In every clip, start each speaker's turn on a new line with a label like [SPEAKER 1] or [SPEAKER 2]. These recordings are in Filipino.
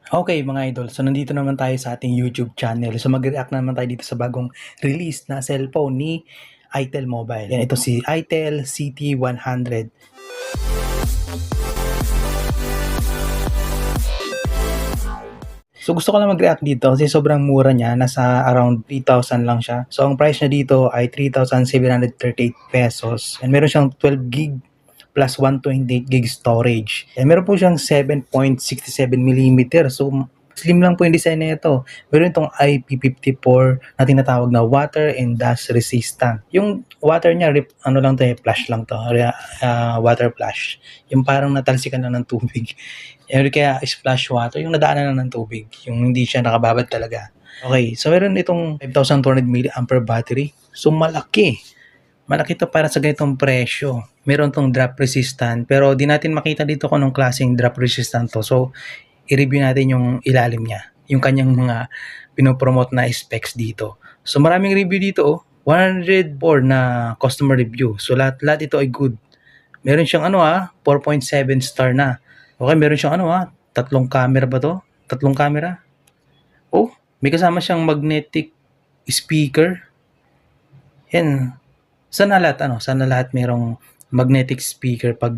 [SPEAKER 1] Okay mga idol, so nandito naman tayo sa ating YouTube channel. So mag-react naman tayo dito sa bagong release na cellphone ni itel Mobile. Yan, ito si itel CT100. So gusto ko lang mag-react dito kasi sobrang mura niya, nasa around 3,000 lang siya. So ang price niya dito ay 3,738 pesos. And meron siyang 12 gig plus 128 gig storage. And meron po siyang 7.67 mm. So slim lang po yung design na ito. Meron itong IP54 na tinatawag na water and dust resistant. Yung water niya, ano lang to flash lang to. Water flash. Yung parang natalsikan lang ng tubig. Kaya splash water, yung nadaanan lang ng tubig. Yung hindi siya nakababad talaga. Okay, so meron itong 5,200 mAh battery. So malaki. Malaki to para sa ganitong presyo. Meron tong drop resistant, pero di natin makita dito kung anong klaseng drop resistant to. So, i-review natin yung ilalim niya. Yung kanyang mga pinopromote na specs dito. So, maraming review dito. 104 na customer review. So, lahat ito ay good. Meron siyang 4.7 star na. Okay, meron siyang tatlong camera ba to? Tatlong camera? Oh, may kasama siyang magnetic speaker. Yan. Sana lahat merong magnetic speaker pag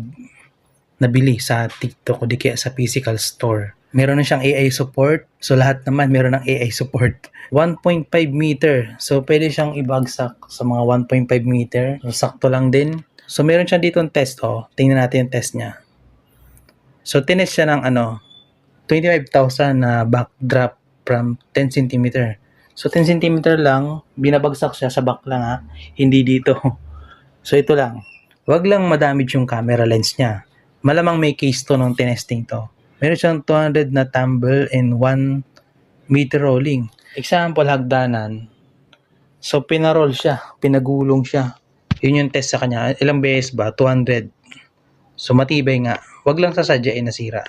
[SPEAKER 1] nabili sa TikTok o di kaya sa physical store. Meron na siyang AI support. So lahat naman meron ng AI support. 1.5 meter. So pwede siyang ibagsak sa mga 1.5 meter. So sakto lang din. So meron siya dito ng test. Tingnan natin yung test niya. So tinest siya ng 25,000 na backdrop from 10 cm. So 10 cm lang, binabagsak siya sa back lang hindi dito. So ito lang. Wag lang madamage yung camera lens niya. Malamang may case to nung tinesting to. Meron siyang 200 na tumble and 1 meter rolling. Example, hagdanan. So pinaroll siya, pinagulong siya. Yun yung test sa kanya. Ilang beses ba? 200. So matibay nga. Wag lang sasadyain nasira.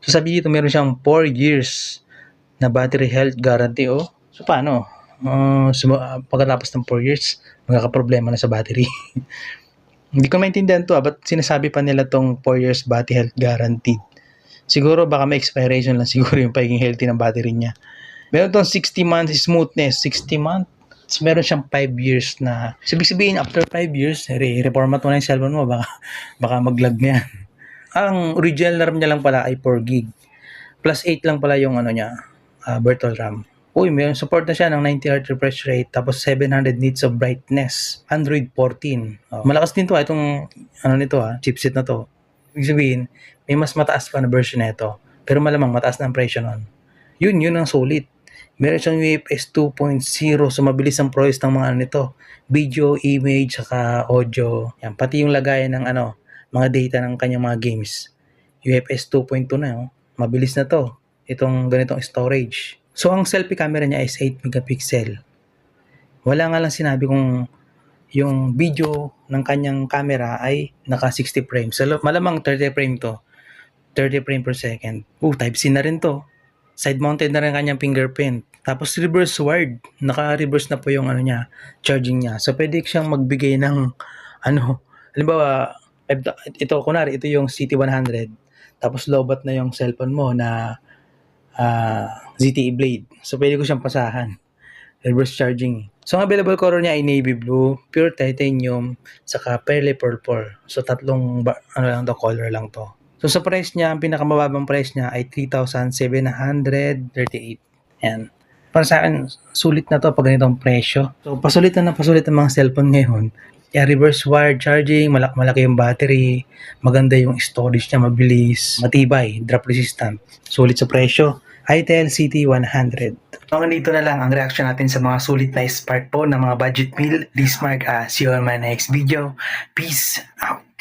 [SPEAKER 1] So sabi dito meron siyang 4 years na battery health guarantee. So paano? Pagkatapos ng 4 years, magkakaproblema na sa battery. Hindi ko maintindihan to ba't sinasabi pa nila tong 4 years battery health guaranteed. Siguro baka may expiration lang siguro yung pagiging healthy ng battery niya. Meron tong 60 months smoothness, 60 months. Meron siyang 5 years na, ibig sabihin after 5 years, reformat mo na yung cellphone mo, baka mag-lag na yan. Ang original RAM niya lang pala ay 4 gig. Plus 8 lang pala yung virtual RAM. Uy, may support na siya ng 90Hz refresh rate, tapos 700 nits of brightness, Android 14. Malakas din to itong chipset na to. Ibig sabihin, may mas mataas pa na version na ito, pero malamang mataas na ang presyo nun. Yun ang sulit. Meron siyang UFS 2.0, so mabilis ang progress ng mga nito. Video, image, saka audio. Yan, pati yung lagayan ng mga data ng kanyang mga games. UFS 2.2 na, mabilis na to. Itong ganitong storage. So, ang selfie camera niya is 8 megapixel. Wala nga lang sinabi kung yung video ng kanyang camera ay naka 60 frames. So, malamang 30 frame to. 30 frame per second. Type-C na rin to. Side-mounted na rin kanyang fingerprint. Tapos reverse wired. Naka-reverse na po yung charging niya. So, pwede siyang magbigay ng halimbawa, ito yung CT100. Tapos lobat na yung cellphone mo na ZTE Blade. So, pwede ko siyang pasahan. Reverse charging. So, ang available color niya ay navy blue, pure titanium, saka pearly purple. So, tatlong color lang to. So, sa price niya, ang pinakamababang price niya ay 3,738. Yan. Para sa akin, sulit na to pag ganitong presyo. So, pasulit ang mga cellphone ngayon. Kaya reverse wire charging, malaki yung battery, maganda yung storage niya, mabilis, matibay, drop resistant, sulit sa presyo. itel CT100. So, nandito na lang ang reaction natin sa mga sulit na smartphone ng mga budget meal. Please see you on my next video. Peace out.